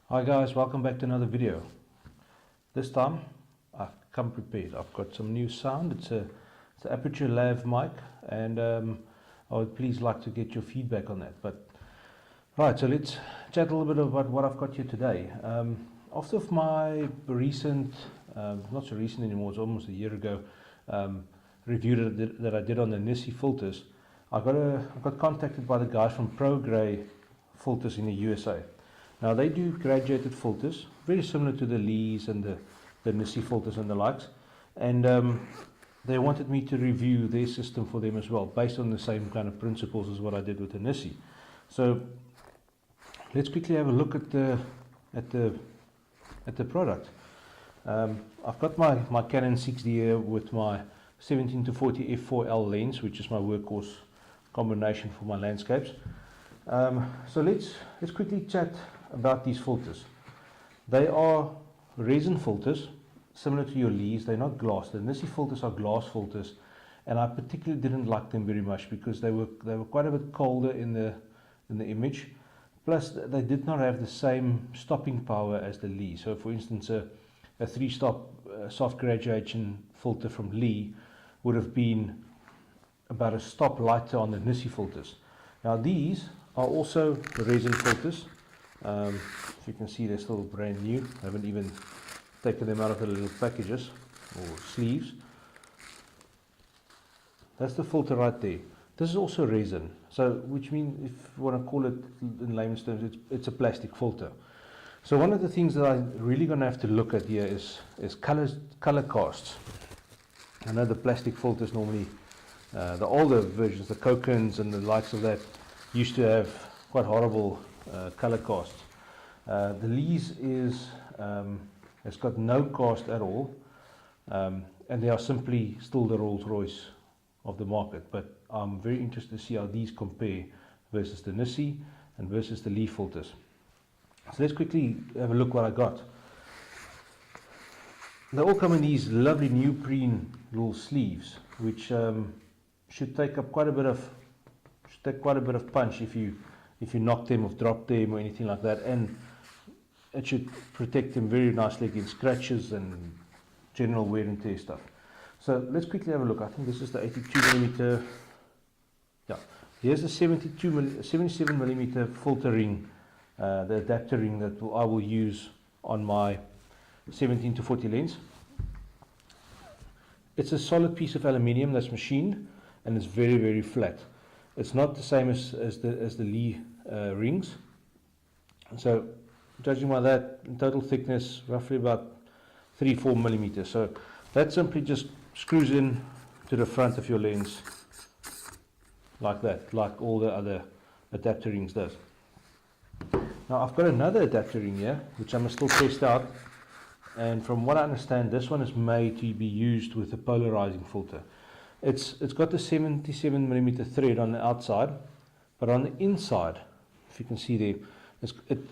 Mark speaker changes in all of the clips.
Speaker 1: Hi guys, welcome back to another video. This time I've come prepared. I've got some new sound. It's an aperture lav mic, and I would please like to get your feedback on that. But right, so let's chat a little bit about what I've got here today. After my recent, not so recent anymore, it's almost a year ago, review that I did on the ND filters, I got contacted by the guys from Progrey filters in the USA. Now they do graduated filters, very similar to the Lees and the ND filters and the likes, and they wanted me to review their system for them as well, based on the same kind of principles as what I did with the ND. So let's quickly have a look at the product. I've got my Canon 6D here with my 17-40 f4L lens, which is my workhorse combination for my landscapes. So let's quickly chat about these filters. They are resin filters, similar to your Lees. They're not glass. The ND filters are glass filters, and I particularly didn't like them very much because they were quite a bit colder in the image. Plus, they did not have the same stopping power as the Lee. So, for instance, a 3-stop soft graduation filter from Lee would have been about a stop lighter on the ND filters. Now, these are also resin filters. If you can see, they're still brand new. I haven't even taken them out of the little packages or sleeves. That's the filter right there. This is also resin, so which means, if you want to call it in layman's terms, it's a plastic filter. So one of the things that I'm really going to have to look at here is color casts. I know the plastic filters normally, the older versions, the Kokens and the likes of that, used to have quite horrible color casts. The Lees has got no cast at all, and they are simply still the Rolls Royce of the market. But I'm very interested to see how these compare versus the ND and versus the Lee filters. So let's quickly have a look what I got. They all come in these lovely neoprene little sleeves, which should take up quite a bit of punch if you knock them or drop them or anything like that, and it should protect them very nicely against scratches and general wear and tear stuff. So let's quickly have a look. I think this is the 82mm. Yeah, here's the 77mm filter ring, the adapter ring that I will use on my 17-40 lens. It's a solid piece of aluminium that's machined, and it's very, very flat. It's not the same as the Lee rings. So judging by that, in total thickness roughly about 3-4 millimeters. So that simply just screws in to the front of your lens like that, like all the other adapter rings does. Now I've got another adapter ring here, which I must still test out, and from what I understand, this one is made to be used with a polarizing filter. It's got the 77mm thread on the outside, but on the inside, if you can see there,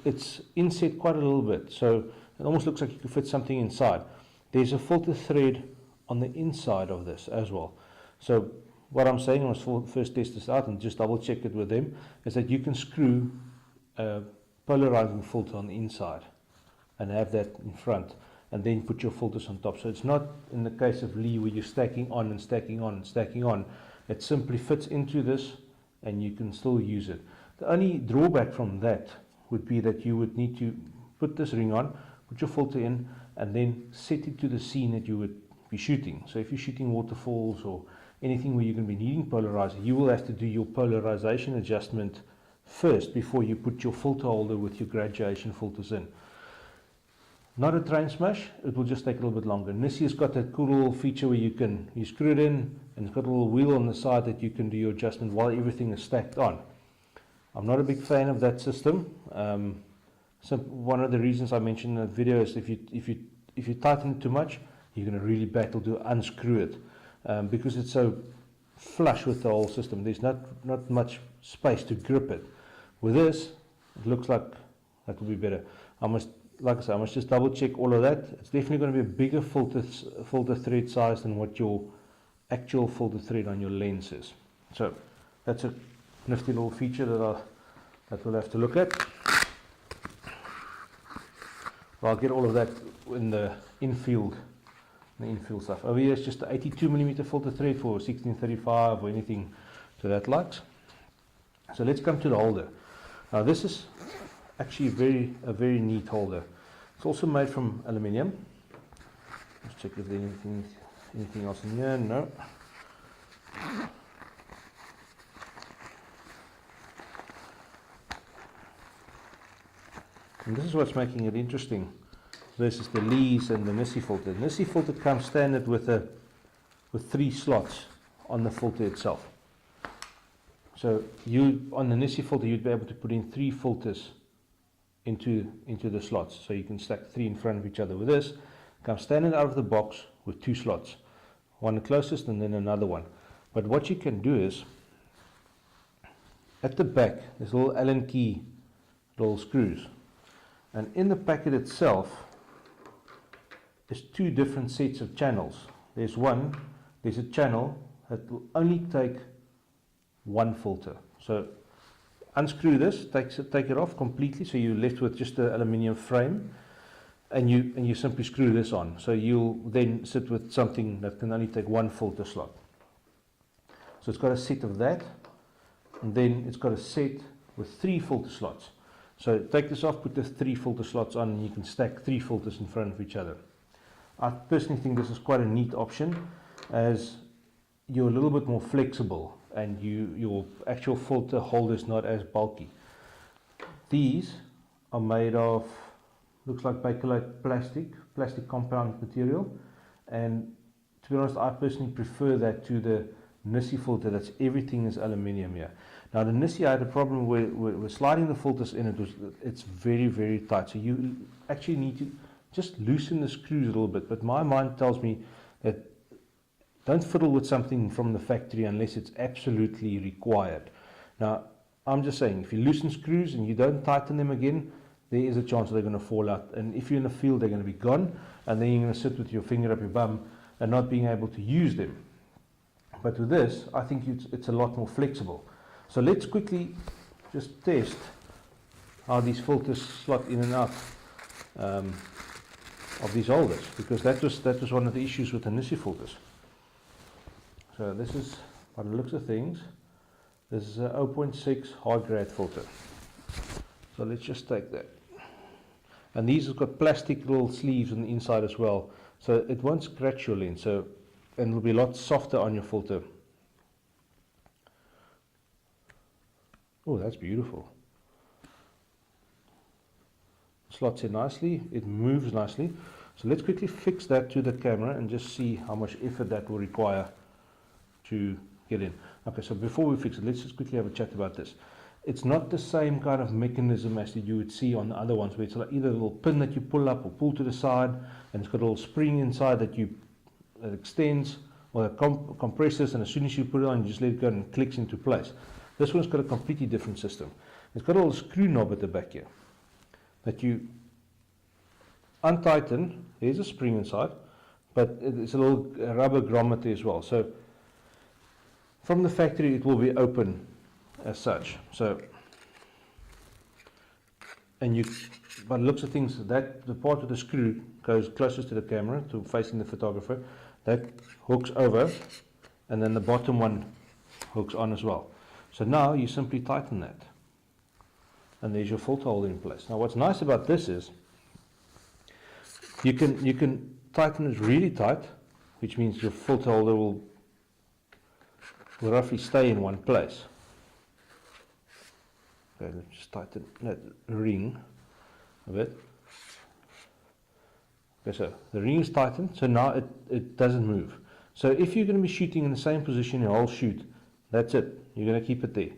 Speaker 1: it's inset quite a little bit, so it almost looks like you could fit something inside. There's a filter thread on the inside of this as well. So what I'm saying, I must first test this out and just double check it with them, is that you can screw a polarizing filter on the inside and have that in front, and then put your filters on top. So it's not in the case of Lee where you're stacking on and stacking on and stacking on. It simply fits into this and you can still use it. The only drawback from that would be that you would need to put this ring on, put your filter in, and then set it to the scene that you would be shooting. So if you're shooting waterfalls or anything where you're going to be needing polarizer, you will have to do your polarization adjustment first before you put your filter holder with your graduation filters in. Not a train smash, it will just take a little bit longer. ND has got that cool little feature where you screw it in, and it's got a little wheel on the side that you can do your adjustment while everything is stacked on. I'm not a big fan of that system. So one of the reasons I mentioned in that video is if you tighten it too much, you're going to really battle to unscrew it, because it's so flush with the whole system. There's not much space to grip it. With this, it looks like that will be better. Like I said, I must just double check all of that. It's definitely going to be a bigger filter thread size than what your actual filter thread on your lens is. So that's a nifty little feature that we'll have to look at. So I'll get all of that in the infield stuff. Over here is just the 82mm filter thread for 1635 or anything to that light. So let's come to the holder. Now this is actually a very neat holder. It's also made from aluminium. Let's check if there's anything else in here. No. And this is what's making it interesting versus the Lees and the Nissi filter. The Nissi filter comes standard with 3 slots on the filter itself. So on the Nissi filter you'd be able to put in 3 filters into the slots. So you can stack 3 in front of each other. With this, comes standard out of the box with 2 slots. One closest and then another one. But what you can do is, at the back, there's little Allen key, little screws. And in the packet itself, there's 2 different sets of channels. There's a channel that will only take 1 filter. So unscrew this, take it off completely, so you're left with just the aluminium frame, and you simply screw this on. So you'll then sit with something that can only take 1 filter slot. So it's got a set of that, and then it's got a set with 3 filter slots. So take this off, put the 3 filter slots on, and you can stack 3 filters in front of each other. I personally think this is quite a neat option, as you're a little bit more flexible and your actual filter holder is not as bulky. These are made of, looks like Bakelite plastic compound material, and to be honest, I personally prefer that to the Nissi filter. That's everything is aluminium here. Now the Nissi, I had a problem with sliding the filters in. It's very, very tight, so you actually need to just loosen the screws a little bit. But my mind tells me that don't fiddle with something from the factory unless it's absolutely required. Now I'm just saying, if you loosen screws and you don't tighten them again, there is a chance they're going to fall out, and if you're in the field they're going to be gone, and then you're going to sit with your finger up your bum and not being able to use them. But with this, I think it's a lot more flexible. So let's quickly just test how these filters slot in and out of these holders, because that was one of the issues with the Nissi filters. So this is, by the looks of things, this is a 0.6 hard grade filter. So let's just take that. And these have got plastic little sleeves on the inside as well, so it won't scratch your lens. So, and it'll be a lot softer on your filter. Oh, that's beautiful. Slots in nicely, it moves nicely. So let's quickly fix that to the camera and just see how much effort that will require to get in. Okay, so before we fix it, let's just quickly have a chat about this. It's not the same kind of mechanism as that you would see on the other ones, where it's like either a little pin that you pull up or pull to the side, and it's got a little spring inside that extends or compresses, and as soon as you put it on, you just let it go and it clicks into place. This one's got a completely different system. It's got a little screw knob at the back here that you untighten. There's a spring inside, but it's a little rubber grommet as well. So from the factory it will be open as such. So, and by the looks of things, that the part of the screw goes closest to the camera, to facing the photographer, that hooks over, and then the bottom one hooks on as well. So now you simply tighten that, and there's your filter holder in place. Now what's nice about this is you can tighten it really tight, which means your filter holder will roughly stay in one place. Okay, let's just tighten that ring a bit. Okay, so the ring is tightened, so now it doesn't move. So if you're going to be shooting in the same position your whole shoot, that's it. You're going to keep it there.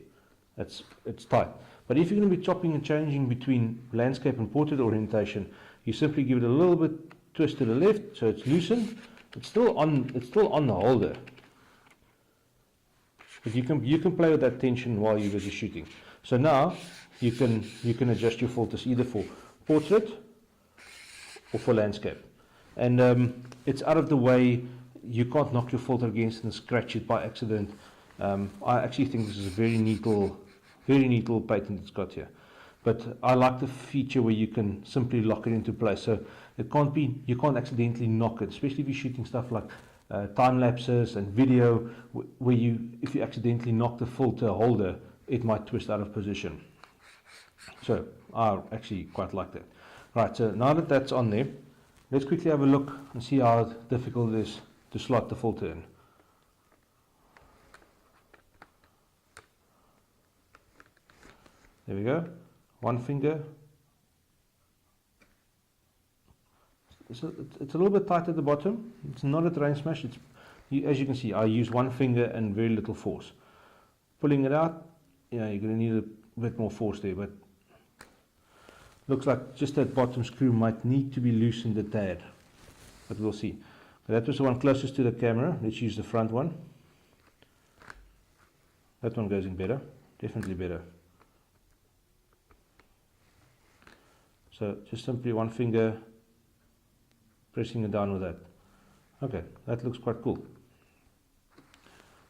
Speaker 1: It's tight. But if you're going to be chopping and changing between landscape and portrait orientation, you simply give it a little bit twist to the left, so it's loosened. It's still on the holder. But you can play with that tension while you're busy shooting. So now you can adjust your filters either for portrait or for landscape, and it's out of the way. You can't knock your filter against and scratch it by accident. I actually think this is a very neat little patent it's got here. but I like the feature where you can simply lock it into place. So it can't be, you can't accidentally knock it, especially if you're shooting stuff like time lapses and video, where if you accidentally knock the filter holder, it might twist out of position. So I actually quite like that. Right, so now that that's on there, let's quickly have a look and see how difficult it is to slot the filter in. There we go. One finger. It's a little bit tight at the bottom. It's not a train smash. As you can see, I use one finger and very little force. Pulling it out, you're going to need a bit more force there, but looks like just that bottom screw might need to be loosened a tad, but we'll see. That was the one closest to the camera. Let's use the front one. That one goes in better, definitely better. So just simply one finger, pressing it down with that. Okay, that looks quite cool.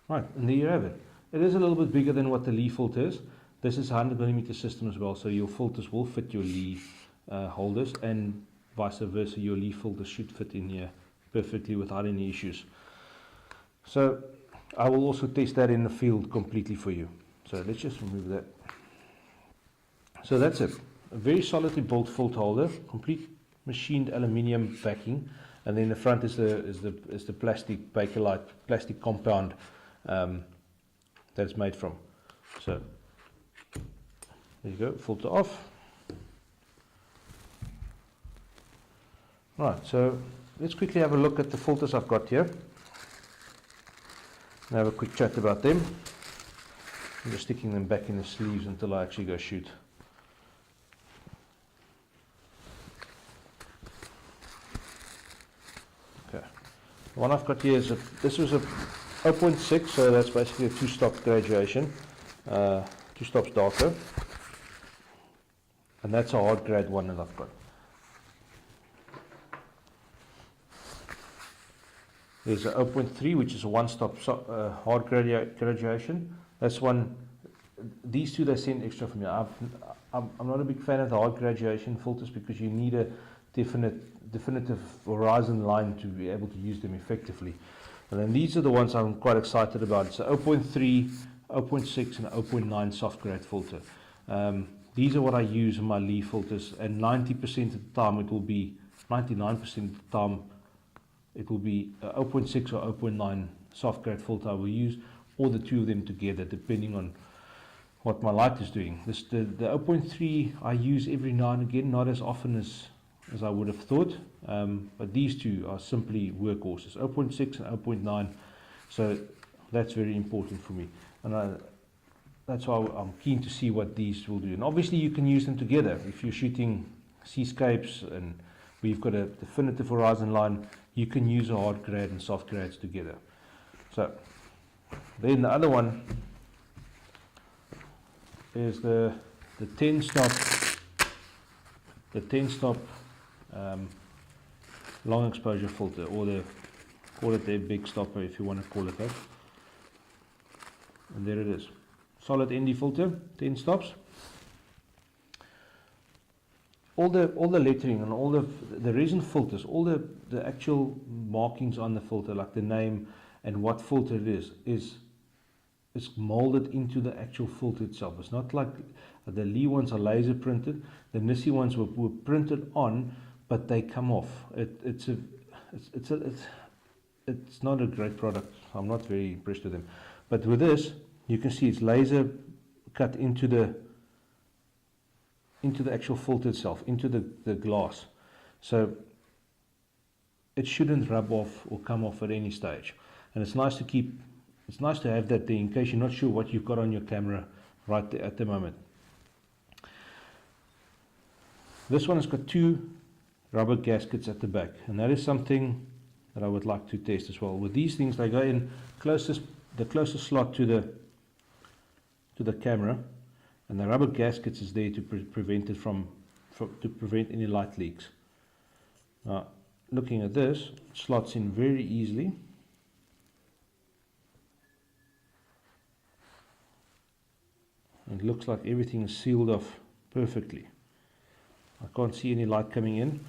Speaker 1: Right, and there you have it. It is a little bit bigger than what the Lee filter is. This is a 100mm system as well, so your filters will fit your Lee holders, and vice versa, your Lee filters should fit in here perfectly without any issues. So I will also test that in the field completely for you. So let's just remove that. So that's it. A very solidly built filter holder, complete machined aluminium backing, and then the front is the plastic Bakelite plastic compound that it's made from. So there you go, filter off. Right, so let's quickly have a look at the filters I've got here and have a quick chat about them. I'm just sticking them back in the sleeves until I actually go shoot. Okay, the one I've got here is this was a 0.6, so that's basically a 2-stop graduation, 2 stops darker. And that's a hard grade one that I've got. There's a 0.3, which is a 1-stop hard graduation. That's one. These two they send extra from here. I'm not a big fan of the hard graduation filters because you need a definitive horizon line to be able to use them effectively. And then these are the ones I'm quite excited about. It's a 0.3, 0.6, and 0.9 soft grade filter. These are what I use in my Lee filters, and 90% of the time it will be, 99% of the time it will be 0.6 or 0.9 soft grade filter I will use, or the two of them together, depending on what my light is doing. The 0.3 I use every now and again, not as often as I would have thought, but these two are simply workhorses, 0.6 and 0.9, so that's very important for me. And that's why I'm keen to see what these will do. And obviously you can use them together. If you're shooting seascapes and we've got a definitive horizon line, you can use a hard grade and soft grades together. So then the other one is the 10-stop long exposure filter, or call it the big stopper if you want to call it that. And there it is. Solid ND filter, 10 stops. All the lettering and all the resin filters, all the actual markings on the filter, like the name and what filter it is molded into the actual filter itself. It's not like the Lee ones are laser printed. The Nissi ones were printed on, but they come off. It's not a great product. I'm not very impressed with them. But with this, you can see it's laser cut into the actual filter itself, into the glass. So it shouldn't rub off or come off at any stage. And it's nice to have that there in case you're not sure what you've got on your camera right there at the moment. This one has got 2 rubber gaskets at the back, and that is something that I would like to test as well. With these things, they go in the closest slot to the camera, and the rubber gaskets is there to prevent it to prevent any light leaks. Now, looking at this, it slots in very easily. It looks like everything is sealed off perfectly. I can't see any light coming in.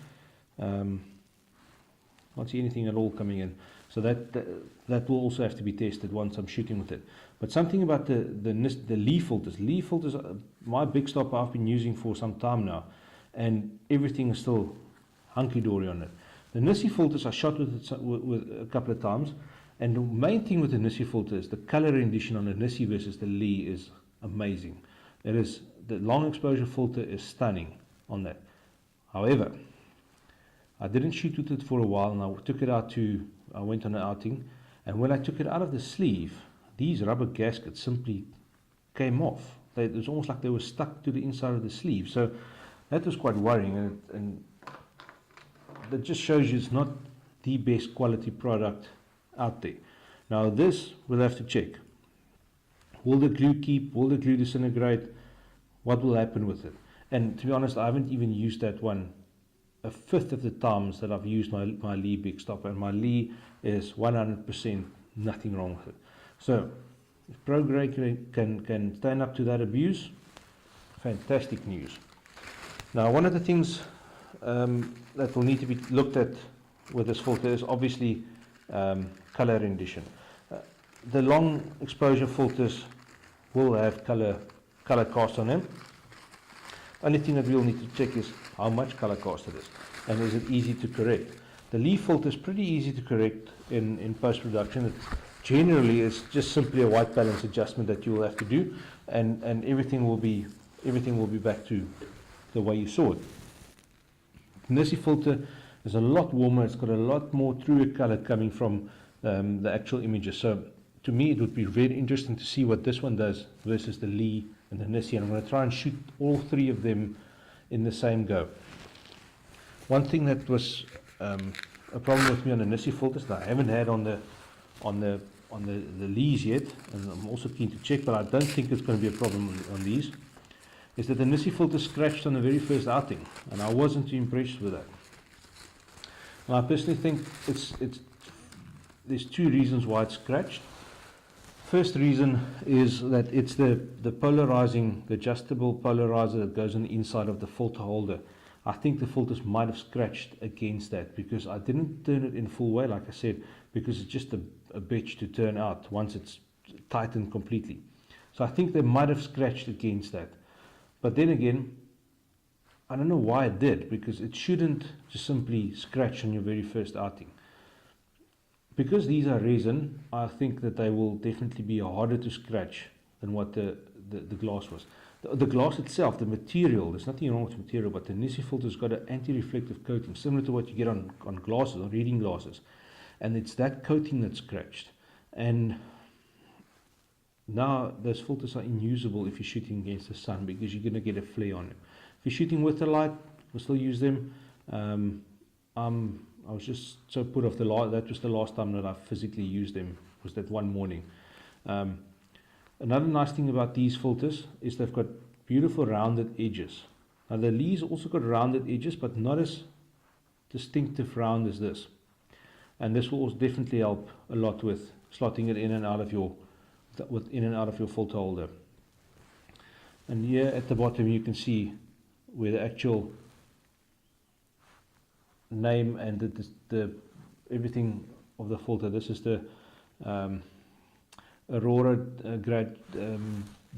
Speaker 1: Can't see anything at all coming in. So that will also have to be tested once I'm shooting with it. But something about the leaf filters. Leaf filters are my big stop I've been using for some time now, and everything is still hunky-dory on it. The NISI filters I shot with a couple of times, and the main thing with the NISI filter is the color rendition on the NISI versus the Lee is amazing. The long exposure filter is stunning on that. However, I didn't shoot with it for a while, and I took it out I went on an outing, and when I took it out of the sleeve, these rubber gaskets simply came off. It was almost like they were stuck to the inside of the sleeve. So that was quite worrying, and that just shows you it's not the best quality product out there. Now this we'll have to check. Will the glue keep? Will the glue disintegrate? What will happen with it? And to be honest, I haven't even used that one a fifth of the times that I've used my Lee big stop, and my Lee is 100% nothing wrong with it. So if Progrey can stand up to that abuse, fantastic news. Now one of the things that will need to be looked at with this filter is obviously color rendition. The long exposure filters will have color cast on them. Only thing that we'll need to check is how much color cast it is, and is it easy to correct. The leaf filter is pretty easy to correct in post-production. Generally it's just simply a white balance adjustment that you will have to do, and everything will be back to the way you saw it. The NISI filter is a lot warmer. It's got a lot more truer color coming from the actual images. So to me it would be very interesting to see what this one does versus the Lee and the NISI, and I'm going to try and shoot all three of them in the same go. One thing that was a problem with me on the NISI filters that I haven't had on the Lees yet, and I'm also keen to check, but I don't think it's going to be a problem on these, is that the NISI filter scratched on the very first outing, and I wasn't too impressed with that. And I personally think there's two reasons why it's scratched. First reason is that it's the polarizing, the adjustable polarizer that goes on the inside of the filter holder. I think the filters might have scratched against that, because I didn't turn it in full way, like I said, because it's just a bitch to turn out once it's tightened completely. So I think they might have scratched against that. But then again, I don't know why it did, because it shouldn't just simply scratch on your very first outing. Because these are resin, I think that they will definitely be harder to scratch than what the glass was. The glass itself, the material, there's nothing wrong with the material, but the NISI filter's got an anti-reflective coating, similar to what you get on glasses, on reading glasses. And it's that coating that's scratched. And now those filters are unusable if you're shooting against the sun, because you're going to get a flare on them. If you're shooting with the light, we'll still use them. I was just so put off that was the last time that I physically used them, was that one morning. Another nice thing about these filters is they've got beautiful rounded edges. Now the Lee's also got rounded edges, but not as distinctive round as this. And this will also definitely help a lot with slotting it in and out of your filter holder. And here at the bottom you can see where the actual name and the everything of the filter. This is the Aurora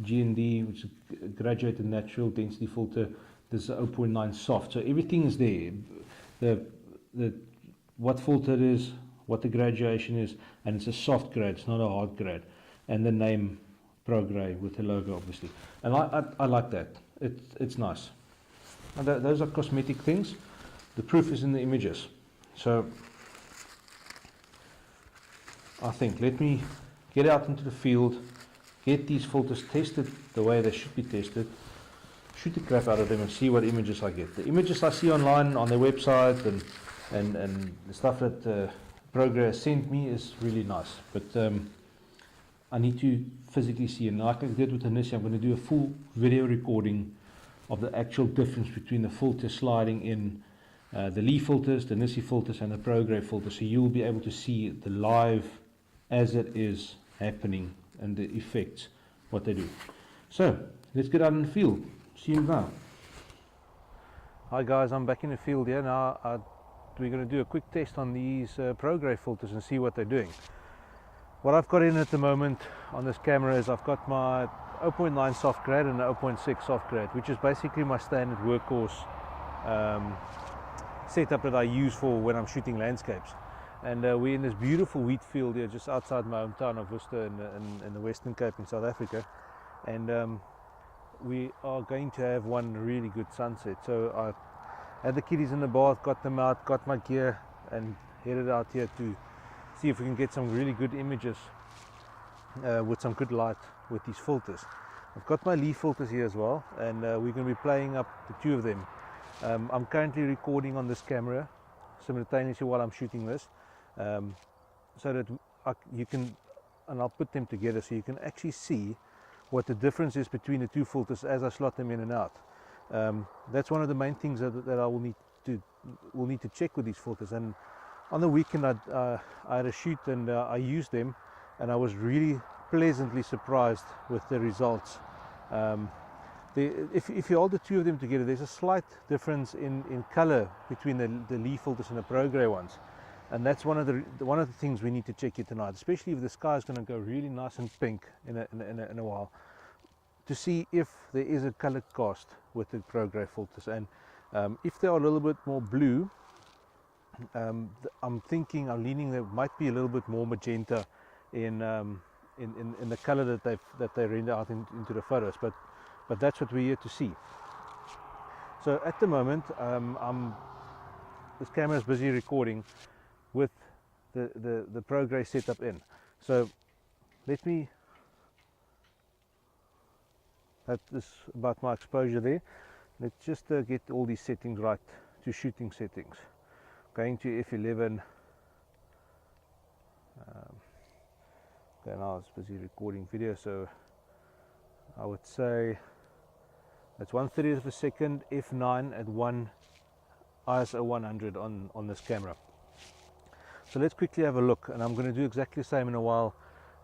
Speaker 1: GND, which is a graduated natural density filter. This is 0.9 soft. So everything is there. What filter it is, what the graduation is, and it's a soft grade. It's not a hard grade. And the name Progrey with the logo, obviously. And I like that. It's nice. And those are cosmetic things. The proof is in the images. So I think let me get out into the field, get these filters tested the way they should be tested, shoot the crap out of them and see what images I get. The images I see online on their website and the stuff that Progrey has sent me is really nice. But I need to physically see, and like I did with the NISI, I'm going to do a full video recording of the actual difference between the filter sliding in the Lee filters, the NISI filters, and the Progrey filters, so you'll be able to see the live as it is happening and the effects, what they do. So let's get out in the field. See you now. Hi guys, I'm back in the field here now. We're going to do a quick test on these Progrey filters and see what they're doing. What I've got in at the moment on this camera is I've got my 0.9 soft grade and 0.6 soft grade, which is basically my standard workhorse setup that I use for when I'm shooting landscapes. And we're in this beautiful wheat field here just outside my hometown of Worcester in the Western Cape in South Africa. And we are going to have one really good sunset. So I had the kiddies in the bath, got them out, got my gear and headed out here to see if we can get some really good images with some good light with these filters. I've got my Lee filters here as well, and we're going to be playing up the two of them. I'm currently recording on this camera simultaneously while I'm shooting this, so that you can, and I'll put them together so you can actually see what the difference is between the two filters as I slot them in and out. That's one of the main things that I will need to check with these filters. And on the weekend I had a shoot and I used them, and I was really pleasantly surprised with the results. If you hold the two of them together, there's a slight difference in color between the Lee filters and the Progrey ones, and that's one of the things we need to check here tonight, especially if the sky is going to go really nice and pink in a while, to see if there is a color cast with the Progrey filters. And if they are a little bit more blue, I'm leaning there might be a little bit more magenta in the color that they render out into the photos, but that's what we're here to see. So at the moment this camera is busy recording with the Progrey setup in. So let me, that is about my exposure there. Let's just get all these settings right to shooting settings. Going to f11. Okay, now it's busy recording video, so I would say that's 1/30th of a second, f9 at ISO 100 on this camera. So let's quickly have a look, and I'm going to do exactly the same in a while,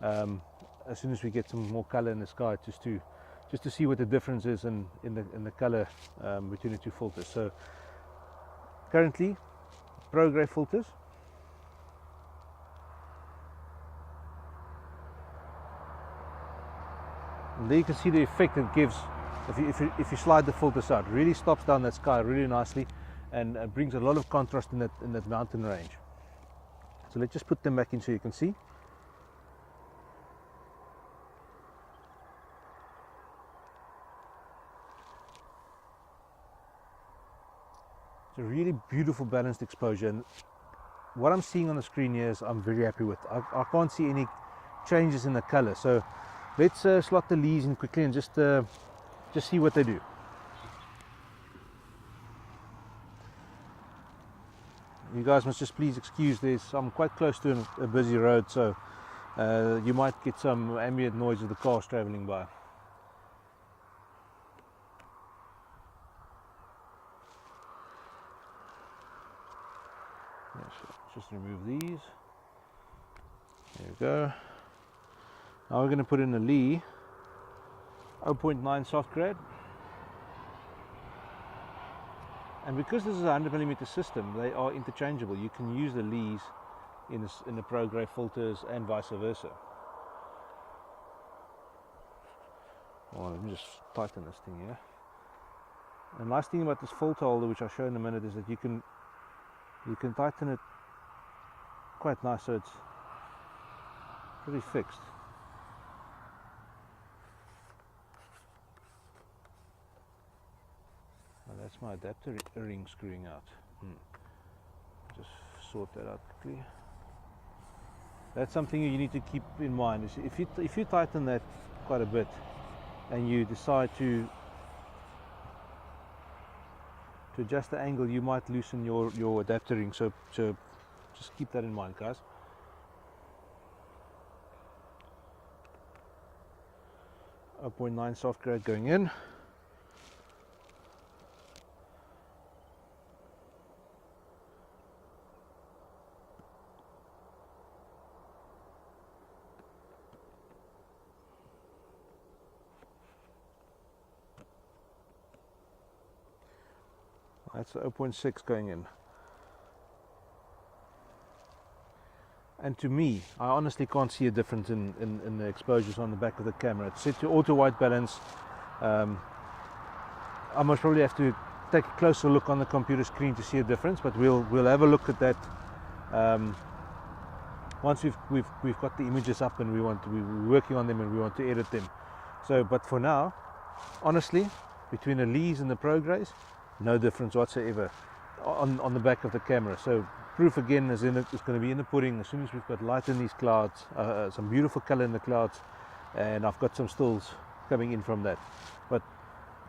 Speaker 1: as soon as we get some more color in the sky, just to see what the difference is in the color between the two filters. So currently Progrey filters. And there you can see the effect it gives if you slide the filters out. It really stops down that sky really nicely, and brings a lot of contrast in that mountain range. So let's just put them back in so you can see. It's a really beautiful balanced exposure, and what I'm seeing on the screen here is I'm very happy with. I can't see any changes in the color. So let's slot the Lees in quickly and just see what they do. You guys must just please excuse this. I'm quite close to a busy road, so you might get some ambient noise of the cars traveling by. Just remove these. There we go. Now we're going to put in a Lee 0.9 soft grade, and because this is a 100mm system, they are interchangeable. You can use the Lees in the Progrey filters and vice versa. Well, let me just tighten this thing here. The nice thing about this filter holder, which I'll show in a minute, is that you can tighten it quite nice, so it's pretty fixed. Well, that's my adapter ring screwing out. Just sort that out quickly. That's something you need to keep in mind. If you tighten that quite a bit and you decide to adjust the angle, you might loosen your adapter ring. So just keep that in mind, guys. Up 0.9 soft grade going in. That's 0.6 going in. And to me, I honestly can't see a difference in the exposures on the back of the camera. It's set to auto white balance. I must probably have to take a closer look on the computer screen to see a difference, but we'll have a look at that once we've got the images up and we're working on them and we want to edit them. So, but for now, honestly, between the Lees and the Progrys, no difference whatsoever on the back of the camera. So proof again is going to be in the pudding as soon as we've got light in these clouds, some beautiful color in the clouds, and I've got some stills coming in from that. But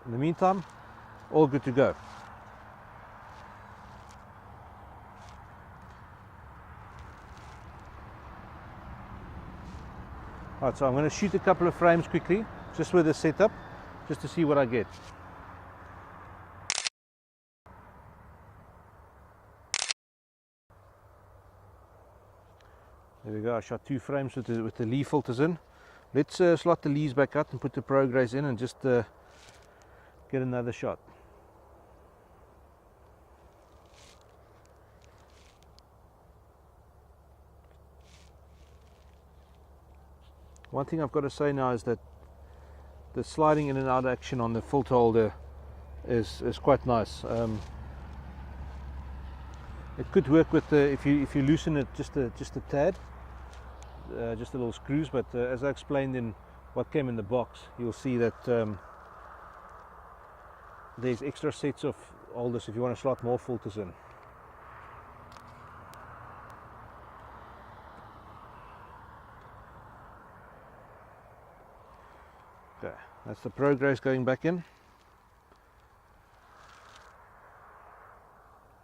Speaker 1: in the meantime, all good to go. Right, so I'm going to shoot a couple of frames quickly, just with the setup, just to see what I get. There we go, I shot 2 frames with the Lee filters in. Let's slot the Lees back out and put the Progrys in and just get another shot. One thing I've got to say now is that the sliding in and out action on the filter holder is quite nice. It could work with if you loosen it just a tad, just a little screws. But as I explained in what came in the box, you'll see that there's extra sets of holders if you want to slot more filters in. Okay, that's the Progrys going back in.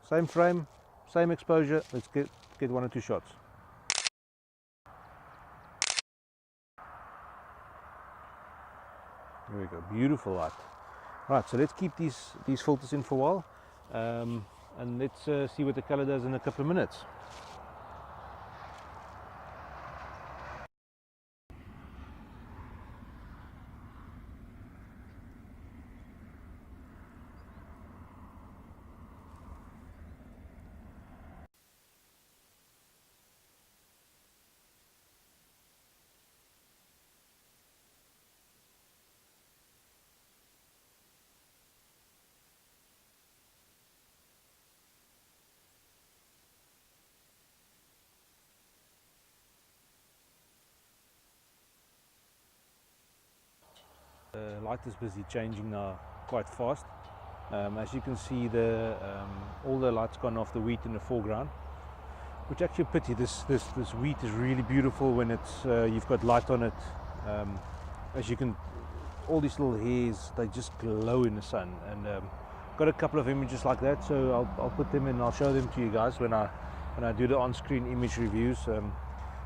Speaker 1: Same frame, same exposure. Let's get 1 or 2 shots. There we go, beautiful light. Right, so let's keep these filters in for a while, and let's see what the color does in a couple of minutes. The light is busy changing now quite fast. As you can see, all the light's gone off the wheat in the foreground, which actually a pity. This wheat is really beautiful when it's you've got light on it. As you can, all these little hairs, they just glow in the sun. And got a couple of images like that, so I'll put them in. I'll show them to you guys when I do the on-screen image reviews.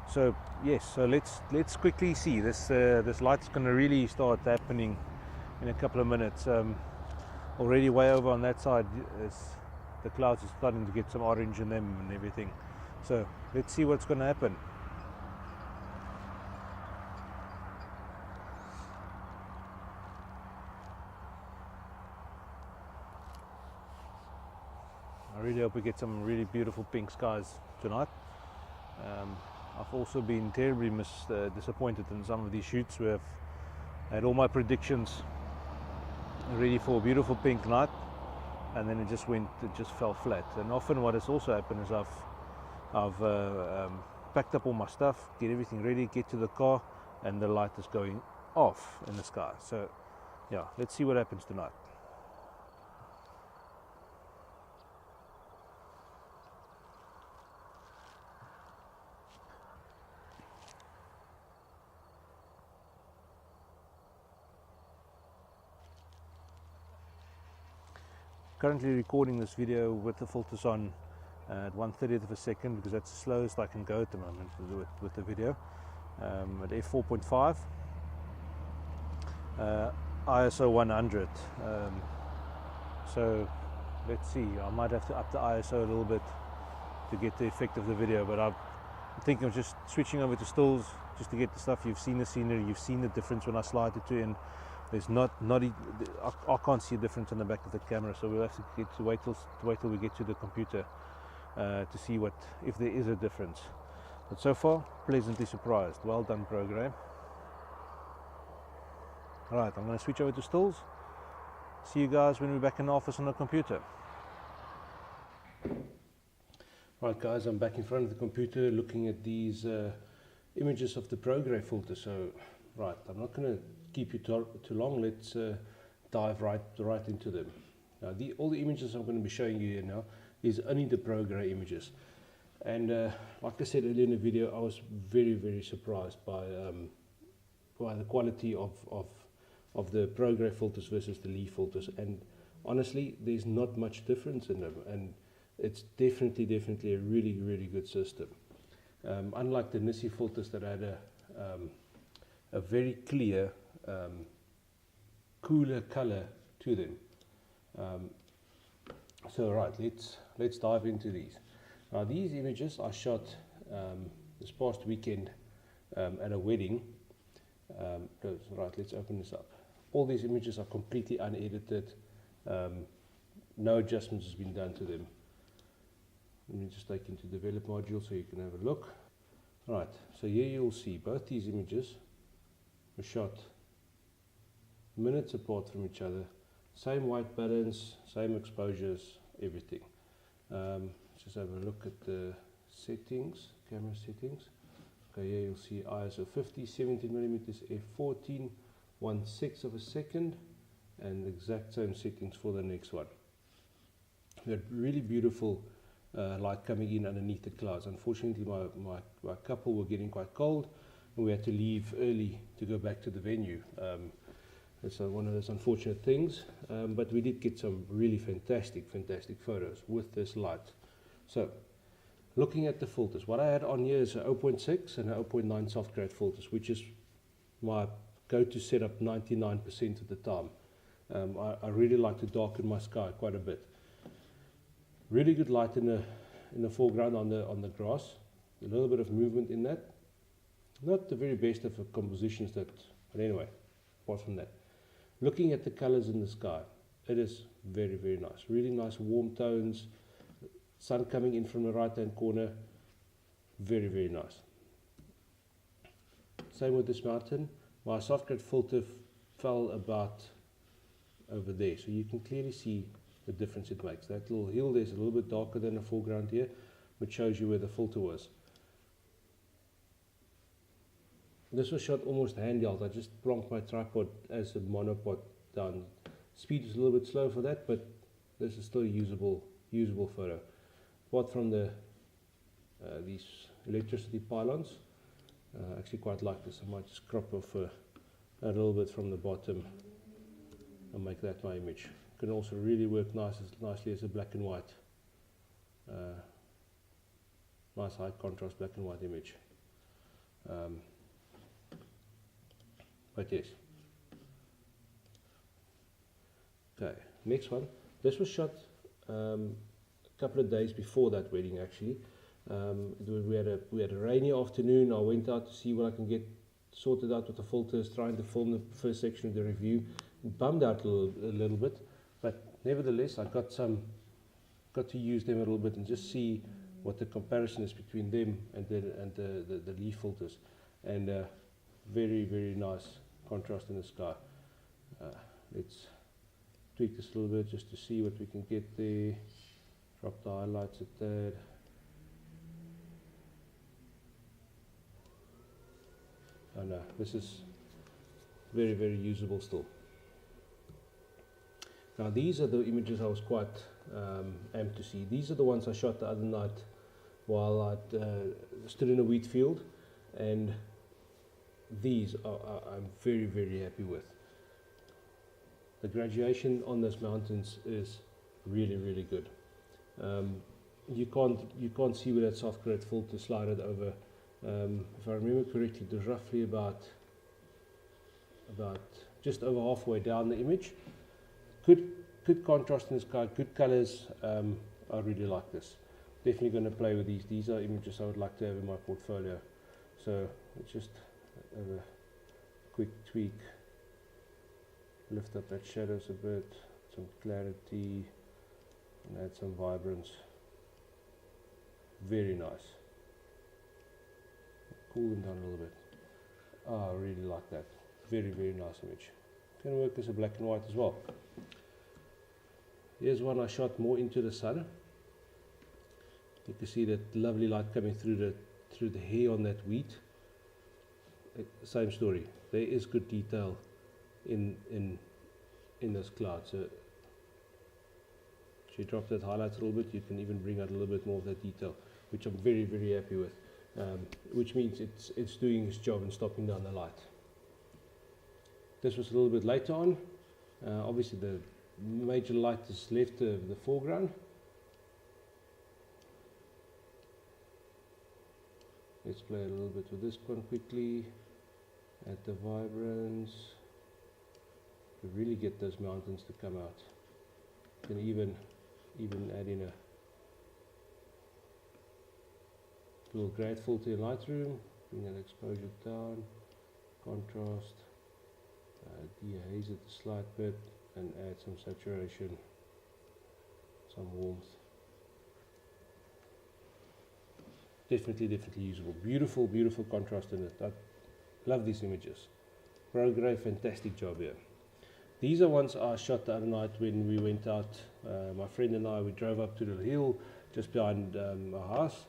Speaker 1: So yes, so let's quickly see this light's going to really start happening in a couple of minutes. Already way over on that side, the clouds are starting to get some orange in them and everything. So let's see what's going to happen. I really hope we get some really beautiful pink skies tonight. I've also been terribly disappointed in some of these shoots where I've had all my predictions ready for a beautiful pink night, and then it just fell flat. And often what has also happened is I've packed up all my stuff, get everything ready, get to the car, and the light is going off in the sky. So yeah, let's see what happens tonight. Currently recording this video with the filters on at 1/30th of a second, because that's the slowest I can go at the moment with the video, at f4.5, ISO 100. So let's see, I might have to up the ISO a little bit to get the effect of the video, but I'm thinking of just switching over to stills just to get the stuff. You've seen the scenery, you've seen the difference when I slide it to in There's I can't see a difference on the back of the camera, so we'll have to wait till we get to the computer to see if there is a difference. But so far, pleasantly surprised. Well done, program. Alright, I'm going to switch over to stills. See you guys when we're back in the office on the computer. Right guys, I'm back in front of the computer looking at these images of the Progrey filter. So, right, I'm not going to keep you too long. Let's dive right into them. Now, all the images I'm going to be showing you here now is only the Progrey images. And like I said earlier in the video, I was very surprised by the quality of the Progrey filters versus the Lee filters. And honestly, there's not much difference in them. And it's definitely a really good system. Unlike the Nissi filters that had a very clear, cooler color to them. So right, let's dive into these. Now these images I shot this past weekend at a wedding. Right, let's open this up. All these images are completely unedited. No adjustments has been done to them. Let me just take into develop module so you can have a look. Right, so here you'll see both these images were shot minutes apart from each other. Same white balance, same exposures, everything. Just have a look at the settings, camera settings. Okay, here you'll see ISO 50, 17mm, f14, 1/6 of a second, and the exact same settings for the next one. We had really beautiful light coming in underneath the clouds. Unfortunately, my couple were getting quite cold, and we had to leave early to go back to the venue. It's one of those unfortunate things, but we did get some really fantastic photos with this light. So, looking at the filters, what I had on here is a 0.6 and a 0.9 soft grade filters, which is my go-to setup 99% of the time. I really like to darken my sky quite a bit. Really good light in the foreground on the grass. A little bit of movement in that. Not the very best of compositions, but anyway, apart from that. Looking at the colors in the sky, it is very nice. Really nice warm tones. Sun coming in from the right hand corner. Very nice. Same with this mountain. My soft grade filter fell about over there, so you can clearly see the difference it makes. That little hill there is a little bit darker than the foreground here, which shows you where the filter was. This was shot almost handheld. I just plonked my tripod as a monopod down. Speed is a little bit slow for that, but this is still a usable photo. Apart from these electricity pylons, I actually quite like this. I might just crop off a little bit from the bottom and make that my image. Can also really work nicely as a black and white, nice high contrast black and white image. But yes. Okay, next one. This was shot a couple of days before that wedding actually. We had a rainy afternoon. I went out to see what I can get sorted out with the filters, trying to film the first section of the review. Bummed out a little bit. But nevertheless, I got to use them a little bit and just see what the comparison is between them and the Lee filters, and very nice contrast in the sky. Let's tweak this a little bit just to see what we can get there. Drop the highlights at that. Oh no, this is very usable still. Now these are the images I was quite amped to see. These are the ones I shot the other night while I stood in a wheat field, and these I'm very happy with. The graduation on those mountains is really good. You can't see where that soft grade filter slided over. If I remember correctly, it was roughly about just over halfway down the image. Good contrast in the sky, good colors. I really like this. Definitely going to play with these. These are images I would like to have in my portfolio. So let's just have a quick tweak lift up that shadows a bit, some clarity, and add some vibrance. Very nice. Cool them down a little bit. I really like that. Very, very nice image. Can work as a black and white as well. Here's one I shot more into the sun. You can see that lovely light coming through the hair on that wheat. Same story. There is good detail in this cloud. So if you drop that highlight a little bit, you can even bring out a little bit more of that detail, which I'm very, very happy with. Which means it's doing its job and stopping down the light. This was a little bit later on. Obviously the major light is left the foreground. Let's play a little bit with this one quickly. Add the vibrance. To really get those mountains to come out. You can even add in a little grade filter in Lightroom. Bring that exposure down. Contrast. Dehaze it a slight bit and add some saturation, some warmth. Definitely usable. Beautiful, beautiful contrast in it. I love these images. Progrey, fantastic job here. These are ones I shot the other night when we went out. My friend and I, we drove up to the hill just behind our house.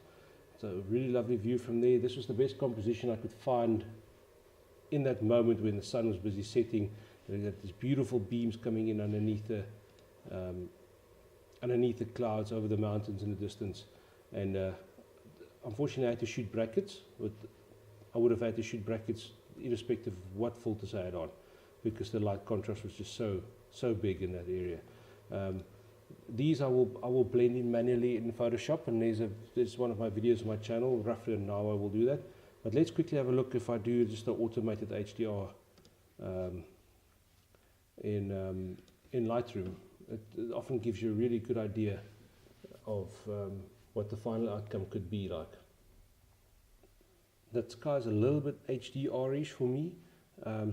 Speaker 1: So a really lovely view from there. This was the best composition I could find in that moment when the sun was busy setting. You got these beautiful beams coming in underneath the clouds over the mountains in the distance. And unfortunately I had to shoot brackets. I would have had to shoot brackets irrespective of what filters I had on, because the light contrast was just so big in that area. These I will blend in manually in Photoshop, and there's one of my videos on my channel. Roughly an hour I will do that. But let's quickly have a look if I do just an automated HDR in Lightroom. It often gives you a really good idea of what the final outcome could be like. That sky's a little bit HDR-ish for me,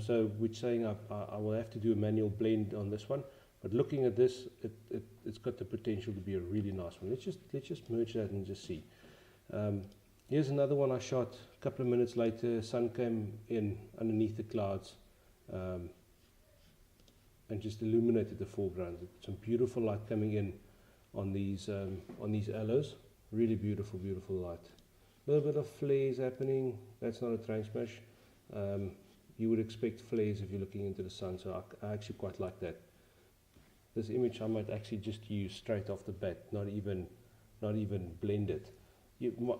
Speaker 1: so which saying I will have to do a manual blend on this one. But looking at this, it's got the potential to be a really nice one. Let's just merge that and just see. Here's another one I shot a couple of minutes later. Sun came in underneath the clouds and just illuminated the foreground. Some beautiful light coming in on these aloes. Really beautiful, beautiful light. A little bit of flares happening. That's not a train smash. You would expect flares if you're looking into the sun, so I actually quite like that. This image I might actually just use straight off the bat, not even blend it.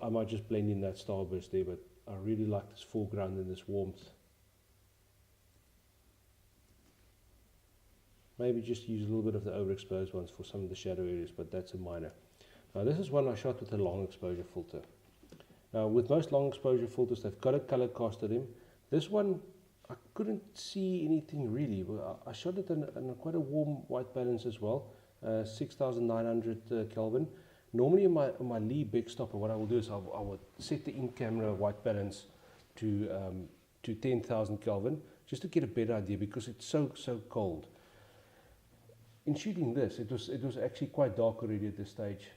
Speaker 1: I might just blend in that starburst there, but I really like this foreground and this warmth. Maybe just use a little bit of the overexposed ones for some of the shadow areas, but that's a minor. Now this is one I shot with a long exposure filter. Now with most long exposure filters, they've got a color cast to them. This one, I couldn't see anything really. I shot it in quite a warm white balance as well, 6900 Kelvin. Normally on my Lee big stopper, what I will do is I will set the in-camera white balance to 10,000 Kelvin, just to get a better idea, because it's so cold. In shooting this, it was actually quite dark already at this stage.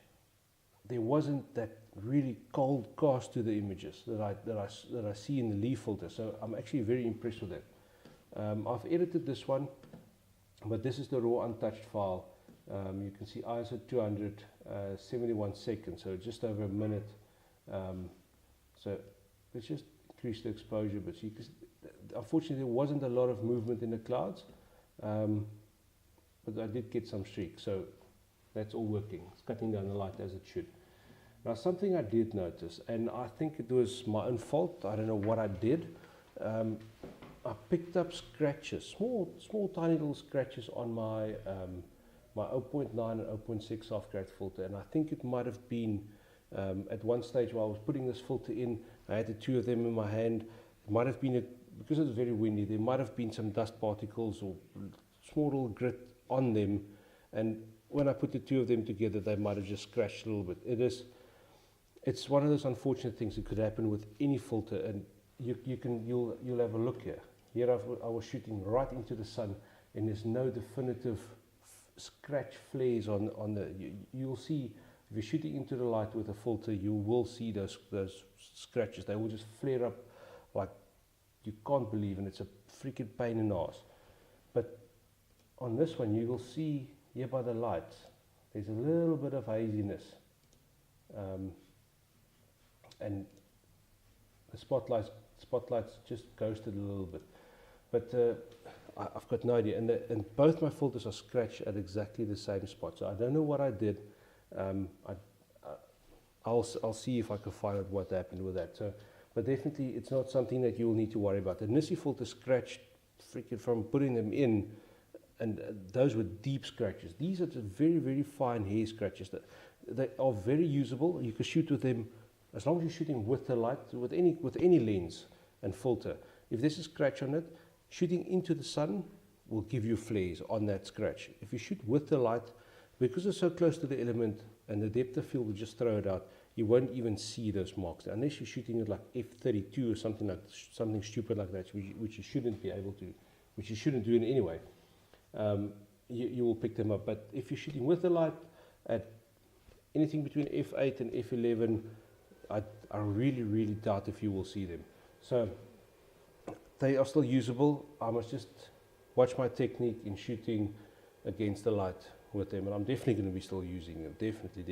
Speaker 1: There wasn't that really cold cast to the images that I see in the Lee filter, so I'm actually very impressed with that. I've edited this one, but this is the raw untouched file. You can see ISO 200, 71 seconds, so just over a minute. So let's just increase the exposure, but you can, unfortunately there wasn't a lot of movement in the clouds, but I did get some streaks, so that's all working. It's cutting down the light as it should. Now something I did notice, and I think it was my own fault, I don't know what I did, I picked up scratches, small tiny little scratches on my my 0.9 and 0.6 soft grade filter, and I think it might have been at one stage while I was putting this filter in, I had the two of them in my hand. It might have been, because it was very windy, there might have been some dust particles or small little grit on them, and when I put the two of them together, they might have just scratched a little bit. It's one of those unfortunate things that could happen with any filter, and you'll have a look here. Here I was shooting right into the sun,
Speaker 2: and there's no definitive scratch flares on the, you'll see, if you're shooting into the light with a filter, you will see those scratches. They will just flare up like you can't believe, and it's a freaking pain in the ass. But on this one, you will see here by the lights, there's a little bit of haziness, and the spotlights just ghosted a little bit. But I've got no idea, and both my filters are scratched at exactly the same spot. So I don't know what I did. I'll see if I can find out what happened with that. So, but definitely it's not something that you will need to worry about. The NISI filter scratched freaking from putting them in, and those were deep scratches. These are just very, very fine hair scratches. They are very usable. You can shoot with them as long as you're shooting with the light, with any lens and filter. If there's a scratch on it, shooting into the sun will give you flares on that scratch. If you shoot with the light, because it's so close to the element and the depth of field will just throw it out, you won't even see those marks unless you're shooting at like f32 or something stupid like that, which you shouldn't be able to, which you shouldn't do in any way. You will pick them up. But if you're shooting with the light at anything between f8 and f11, I really, really doubt if you will see them. So they are still usable. I must just watch my technique in shooting against the light with them, and I'm definitely going to be still using them. Definitely.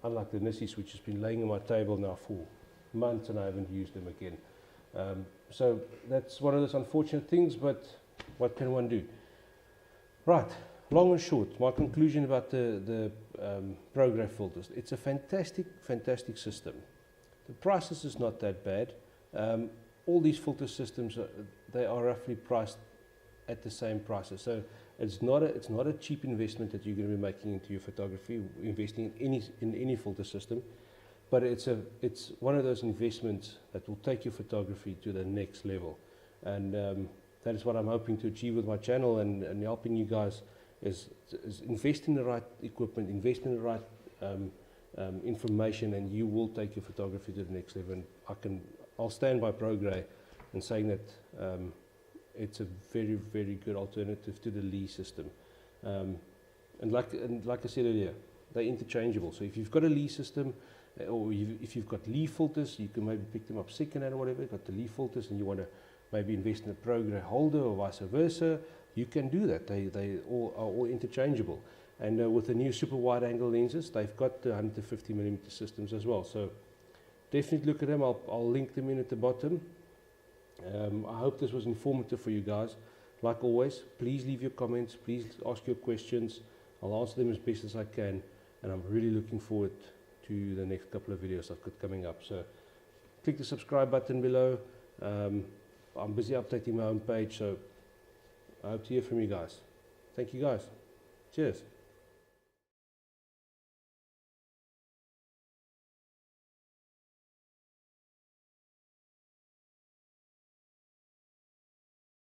Speaker 2: Unlike the NISIs, which has been laying on my table now for months and I haven't used them again. So that's one of those unfortunate things, but what can one do? Right, long and short, my conclusion about the Progrey filters. It's a fantastic system. The prices is not that bad. All these filter systems, they are roughly priced at the same prices. So it's not a cheap investment that you're going to be making into your photography, investing in any filter system, but it's one of those investments that will take your photography to the next level. And that is what I'm hoping to achieve with my channel, and helping you guys is invest in the right equipment, invest in the right information, and you will take your photography to the next level. And I'll stand by Progrey in saying that it's a very, very good alternative to the Lee system. And like I said earlier, they're interchangeable. So if you've got a Lee system, or if you've got Lee filters, you can maybe pick them up second-hand or whatever. You've got the Lee filters and you want to maybe invest in a Progrey holder or vice versa, you can do that. They all are all interchangeable. And with the new super wide angle lenses, they've got the 150mm systems as well. So definitely look at them. I'll link them in at the bottom. I hope this was informative for you guys. Like always, please leave your comments, please ask your questions. I'll answer them as best as I can, and I'm really looking forward to the next couple of videos I've got coming up. So click the subscribe button below. I'm busy updating my own page, so I hope to hear from you guys. Thank you guys. Cheers.